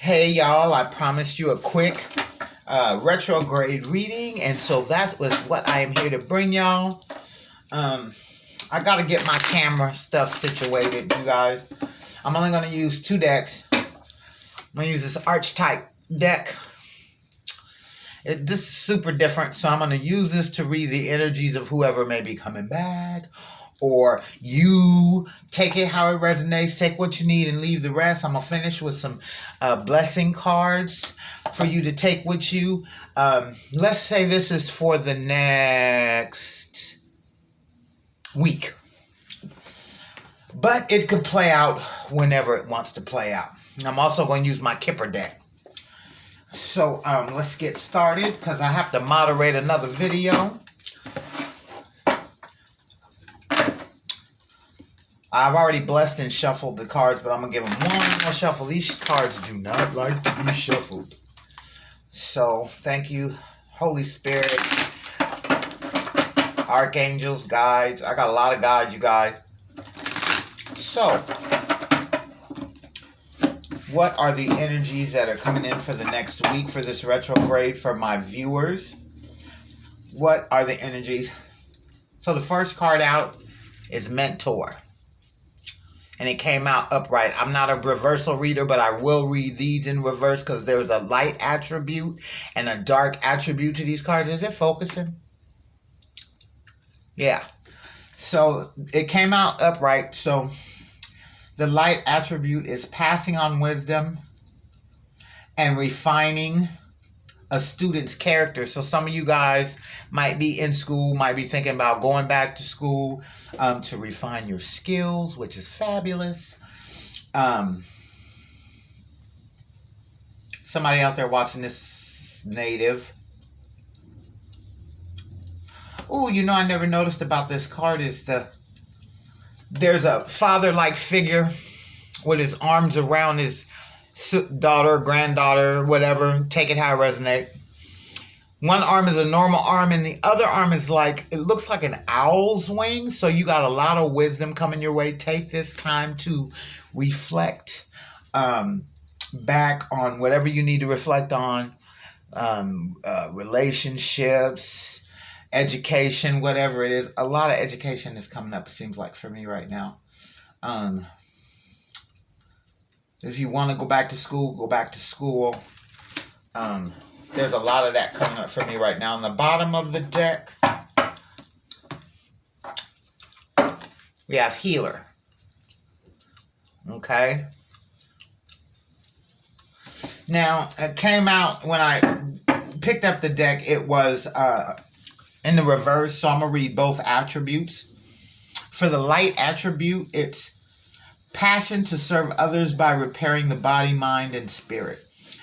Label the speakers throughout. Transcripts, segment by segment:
Speaker 1: Hey y'all, I promised you a quick retrograde reading, and so that was what I am here to bring y'all. I gotta get my camera stuff situated, you guys. I'm only gonna use 2 decks. I'm gonna use this archetype deck. This is super different, so I'm gonna use this to read the energies of whoever may be coming back. Or you take it how it resonates, take what you need and leave the rest. I'm going to finish with some blessing cards for you to take with you. Let's say this is for the next week. But it could play out whenever it wants to play out. I'm also going to use my Kipper deck. So let's get started because I have to moderate another video. I've already blessed and shuffled the cards, but I'm going to give them one more shuffle. These cards do not like to be shuffled. So, thank you, Holy Spirit, archangels, guides. I got a lot of guides, you guys. So, what are the energies that are coming in for the next week for this retrograde for my viewers? What are the energies? So, the first card out is Mentor. And it came out upright. I'm not a reversal reader, but I will read these in reverse because there's a light attribute and a dark attribute to these cards. Is it focusing? Yeah. So it came out upright. So the light attribute is passing on wisdom and refining a student's character. So some of you guys might be in school, might be thinking about going back to school to refine your skills, which is fabulous. Somebody out there watching this native. Oh, you know, I never noticed about this card is there's a father-like figure with his arms around his daughter, granddaughter, whatever. Take it how it resonates. One arm is a normal arm and the other arm is like, it looks like an owl's wing. So you got a lot of wisdom coming your way. Take this time to reflect back on whatever you need to reflect on. Relationships, education, whatever it is. A lot of education is coming up, it seems like, for me right now. If you want to go back to school, go back to school. There's a lot of that coming up for me right now. On the bottom of the deck, we have Healer. Okay. Now, it came out when I picked up the deck, it was in the reverse. So I'm going to read both attributes. For the light attribute, it's passion to serve others by repairing the body, mind, and spirit.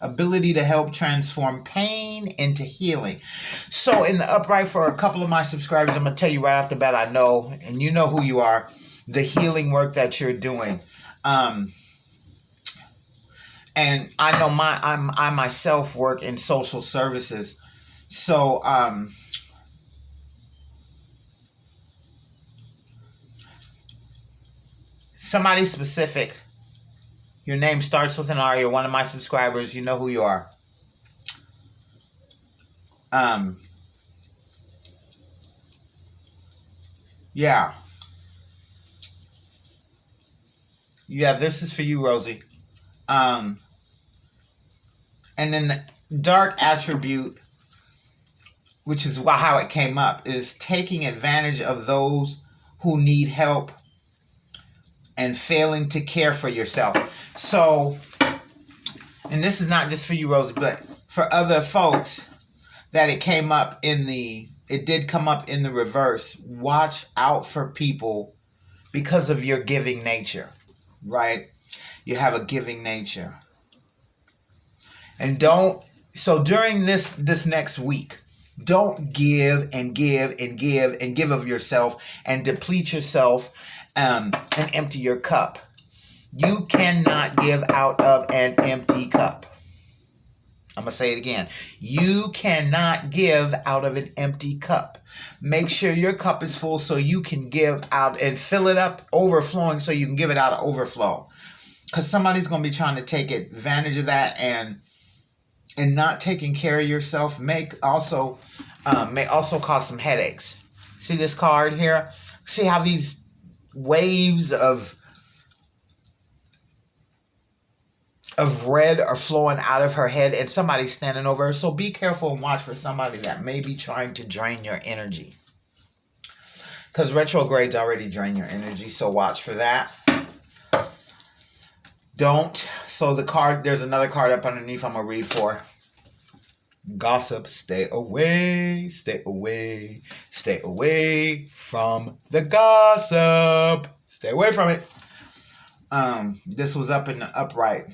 Speaker 1: Ability to help transform pain into healing. So in the upright, for a couple of my subscribers, I'm going to tell you right off the bat, I know, and you know who you are, the healing work that you're doing. And I know I myself work in social services. So, somebody specific. Your name starts with an R. You're one of my subscribers. You know who you are. Yeah. Yeah, this is for you, Rosie. And then the dark attribute, which is how it came up, is taking advantage of those who need help and failing to care for yourself. So, and this is not just for you, Rosie, but for other folks that it did come up in the reverse. Watch out for people because of your giving nature, right? You have a giving nature. And so during this next week, don't give and give and give and give of yourself and deplete yourself and empty your cup. You cannot give out of an empty cup. I'm going to say it again. You cannot give out of an empty cup. Make sure your cup is full so you can give out and fill it up overflowing so you can give it out of overflow. because somebody's going to be trying to take advantage of that, and not taking care of yourself may also cause some headaches. See this card here? See how these waves of red are flowing out of her head, and somebody's standing over her. So be careful and watch for somebody that may be trying to drain your energy, because retrogrades already drain your energy. So watch for that. Don't. So the card, there's another card up underneath I'm going to read for. Gossip, stay away, stay away, stay away from the gossip. Stay away from it. This was up in the upright.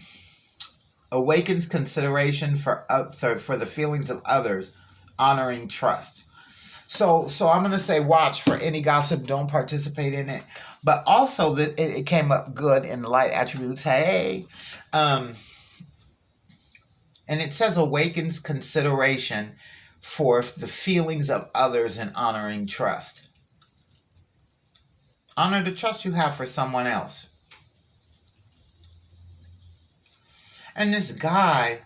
Speaker 1: Awakens consideration for the feelings of others, honoring trust. So I'm going to say watch for any gossip. Don't participate in it. But also that it came up good in the light attributes. Hey, and it says awakens consideration for the feelings of others and honoring trust. Honor the trust you have for someone else. And this guy,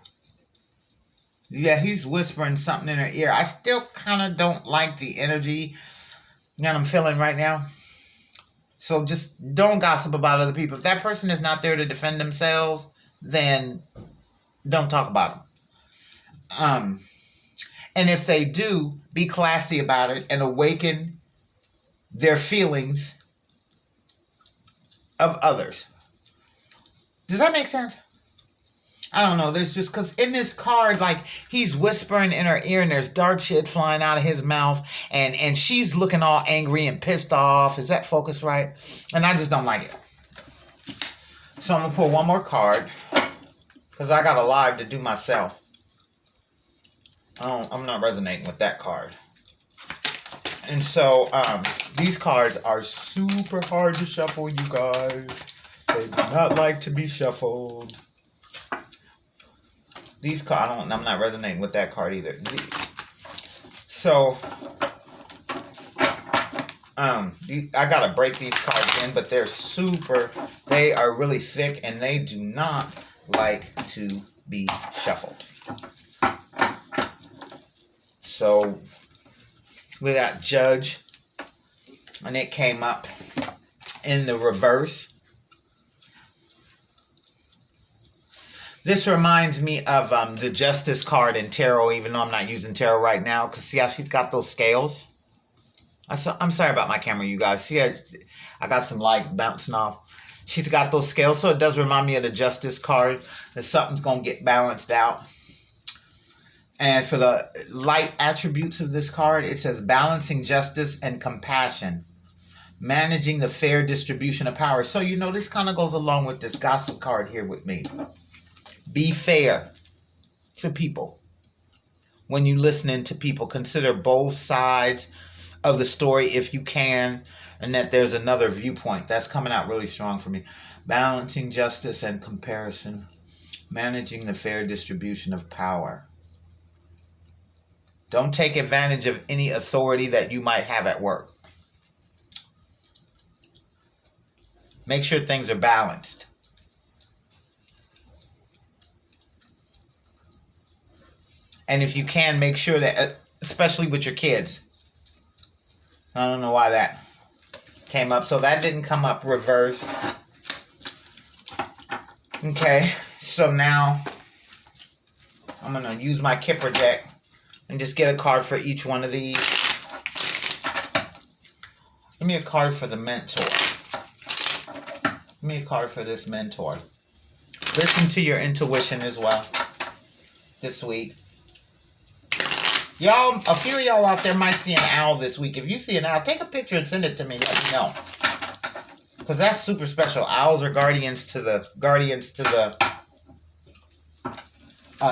Speaker 1: yeah, he's whispering something in her ear. I still kind of don't like the energy that I'm feeling right now. So just don't gossip about other people. If that person is not there to defend themselves, then don't talk about them. And if they do, be classy about it and awaken their feelings of others. Does that make sense? I don't know. There's just, because in this card, like, he's whispering in her ear and there's dark shit flying out of his mouth, and she's looking all angry and pissed off. Is that focus right? And I just don't like it. So I'm going to pull one more card, because I got a live to do myself. I'm not resonating with that card. And so these cards are super hard to shuffle, you guys. They do not like to be shuffled. These cards, I'm not resonating with that card either. So, I gotta break these cards in, but they are really thick, and they do not like to be shuffled. So, we got Judge, and it came up in the reverse. This reminds me of the Justice card in tarot, even though I'm not using tarot right now. Because see how she's got those scales? I'm sorry about my camera, you guys. See, I got some light bouncing off. She's got those scales, so it does remind me of the Justice card. That something's going to get balanced out. And for the light attributes of this card, it says balancing justice and compassion. Managing the fair distribution of power. So, this kind of goes along with this gossip card here with me. Be fair to people. When you're listening to people, consider both sides of the story if you can, and that there's another viewpoint. That's coming out really strong for me. Balancing justice and comparison. Managing the fair distribution of power. Don't take advantage of any authority that you might have at work. Make sure things are balanced. And if you can, make sure that, especially with your kids. I don't know why that came up. So that didn't come up reversed. Okay, so now I'm going to use my Kipper deck and just get a card for each one of these. Give me a card for the mentor. Give me a card for this mentor. Listen to your intuition as well this week. Y'all, a few of y'all out there might see an owl this week. If you see an owl, take a picture and send it to me. Let me know. Because that's super special. Owls are guardians to the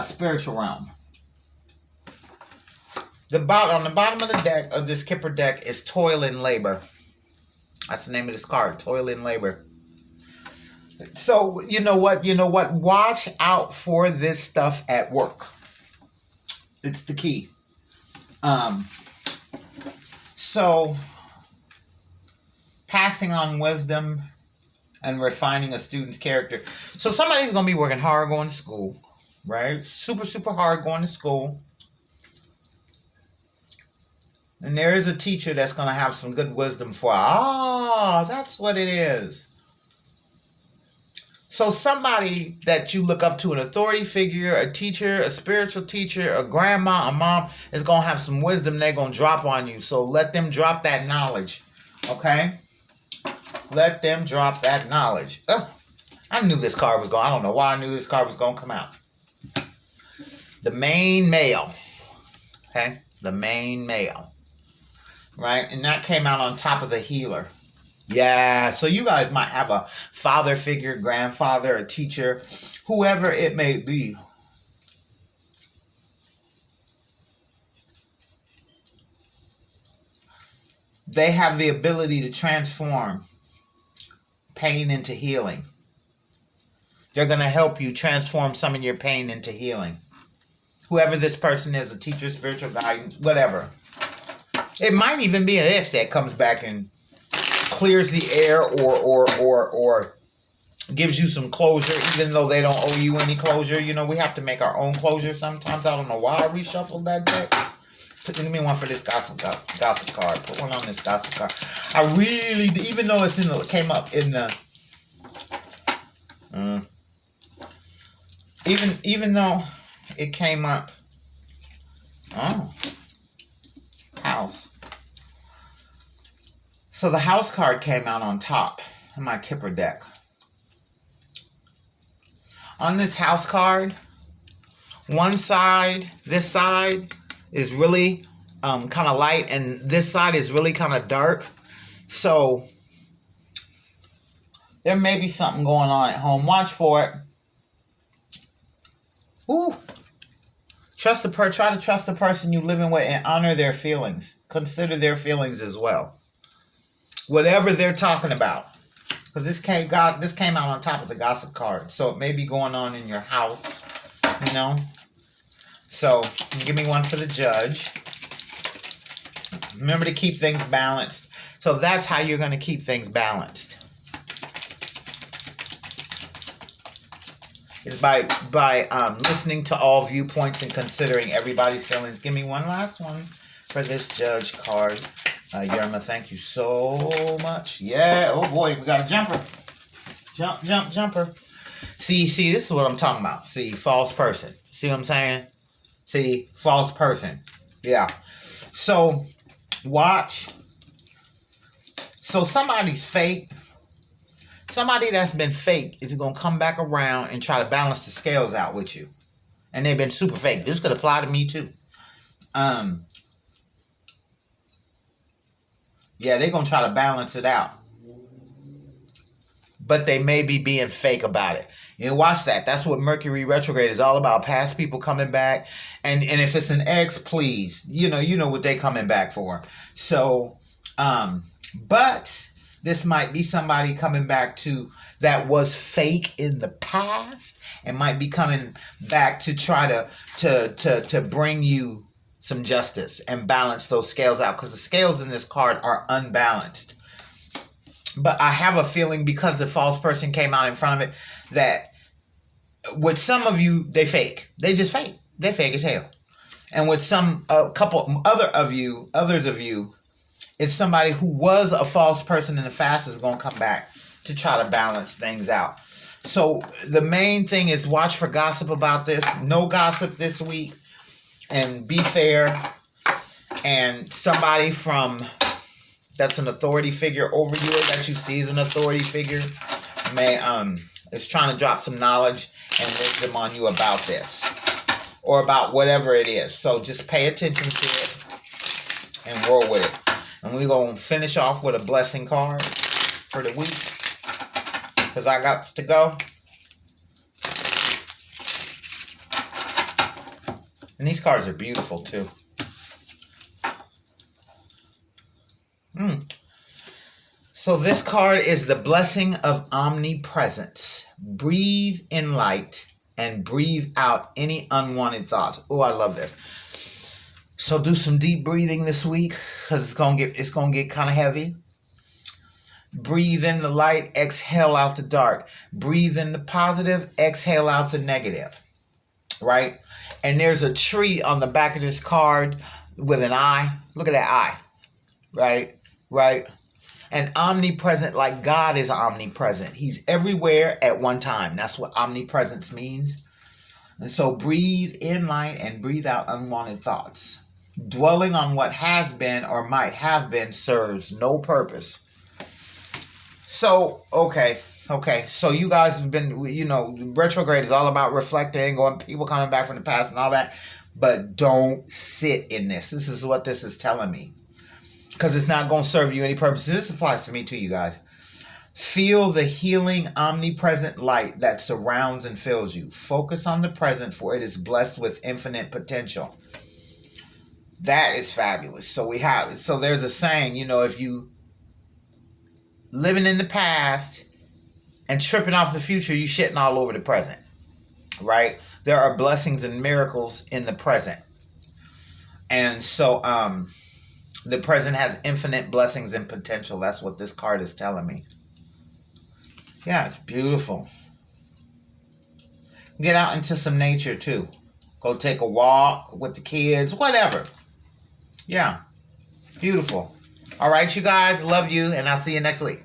Speaker 1: spiritual realm. On the bottom of the deck of this Kipper deck is Toil and Labor. That's the name of this card, Toil and Labor. So, you know what? Watch out for this stuff at work. It's the key. So, passing on wisdom and refining a student's character. So somebody's going to be working hard going to school, right? Super, super hard going to school. And there is a teacher that's going to have some good wisdom for, that's what it is. So somebody that you look up to, an authority figure, a teacher, a spiritual teacher, a grandma, a mom, is going to have some wisdom they're going to drop on you. So let them drop that knowledge, okay? Let them drop that knowledge. I knew this card was going. I don't know why I knew this card was going to come out. The main male. Okay? The main male. Right? And that came out on top of the healer. Yeah. So you guys might have a father figure, grandfather, a teacher, whoever it may be. They have the ability to transform pain into healing. They're going to help you transform some of your pain into healing. Whoever this person is, a teacher, spiritual guidance, whatever. It might even be an ex that comes back and clears the air or gives you some closure, even though they don't owe you any closure. You know, we have to make our own closure sometimes. I don't know why I reshuffled that deck. Give me one for this gossip card. Put one on this gossip card. I really, even though it's it came up in the, even though it came up, house. So the house card came out on top in my Kipper deck. On this house card, one side, this side, is really kind of light, and this side is really kind of dark. So there may be something going on at home. Watch for it. Ooh. Try to trust the person you're living with and honor their feelings. Consider their feelings as well. Whatever they're talking about. Because this came out on top of the gossip card. So it may be going on in your house. You know? So, give me one for the judge. Remember to keep things balanced. So that's how you're going to keep things balanced. It's by listening to all viewpoints and considering everybody's feelings. Give me one last one for this judge card. Yerma, thank you so much. Yeah, oh boy, we got a jumper. Jumper. See, this is what I'm talking about. See, false person. See what I'm saying? See, false person. Yeah. So, watch. So, somebody's fake. Somebody that's been fake is going to come back around and try to balance the scales out with you. And they've been super fake. This could apply to me too. Yeah, they're going to try to balance it out. But they may be being fake about it. You know, watch that. That's what Mercury retrograde is all about. Past people coming back. And if it's an ex, please. You know what they coming back for. So, but this might be somebody coming back to that was fake in the past and might be coming back to try to bring you some justice and balance those scales out, because the scales in this card are unbalanced. But I have a feeling, because the false person came out in front of it, that with some of you, they fake. They just fake. They fake as hell. And with others of you, it's somebody who was a false person in the past is going to come back to try to balance things out. So the main thing is watch for gossip about this. No gossip this week. And be fair. And somebody that's an authority figure over you, or that you see as an authority figure, is trying to drop some knowledge and wisdom on you about this. Or about whatever it is. So just pay attention to it and roll with it. And we're going to finish off with a blessing card for the week, because I got to go. And these cards are beautiful too. So this card is the blessing of omnipresence. Breathe in light and breathe out any unwanted thoughts. Oh, I love this. So do some deep breathing this week, because it's gonna get kind of heavy. Breathe in the light, exhale out the dark. Breathe in the positive, exhale out the negative. Right? And there's a tree on the back of this card with an eye. Look at that eye. Right? Right? And omnipresent, like God is omnipresent. He's everywhere at one time. That's what omnipresence means. And so breathe in light and breathe out unwanted thoughts. Dwelling on what has been or might have been serves no purpose. So, okay. So you guys have been, retrograde is all about reflecting, going, people coming back from the past and all that. But don't sit in this. This is what this is telling me. Because it's not going to serve you any purpose. This applies to me too, you guys. Feel the healing, omnipresent light that surrounds and fills you. Focus on the present, for it is blessed with infinite potential. That is fabulous. So there's a saying, if you living in the past and tripping off the future, you shitting all over the present. Right? There are blessings and miracles in the present. And so, the present has infinite blessings and potential. That's what this card is telling me. Yeah, it's beautiful. Get out into some nature too. Go take a walk with the kids, whatever. Yeah, beautiful. All right, you guys, love you, and I'll see you next week.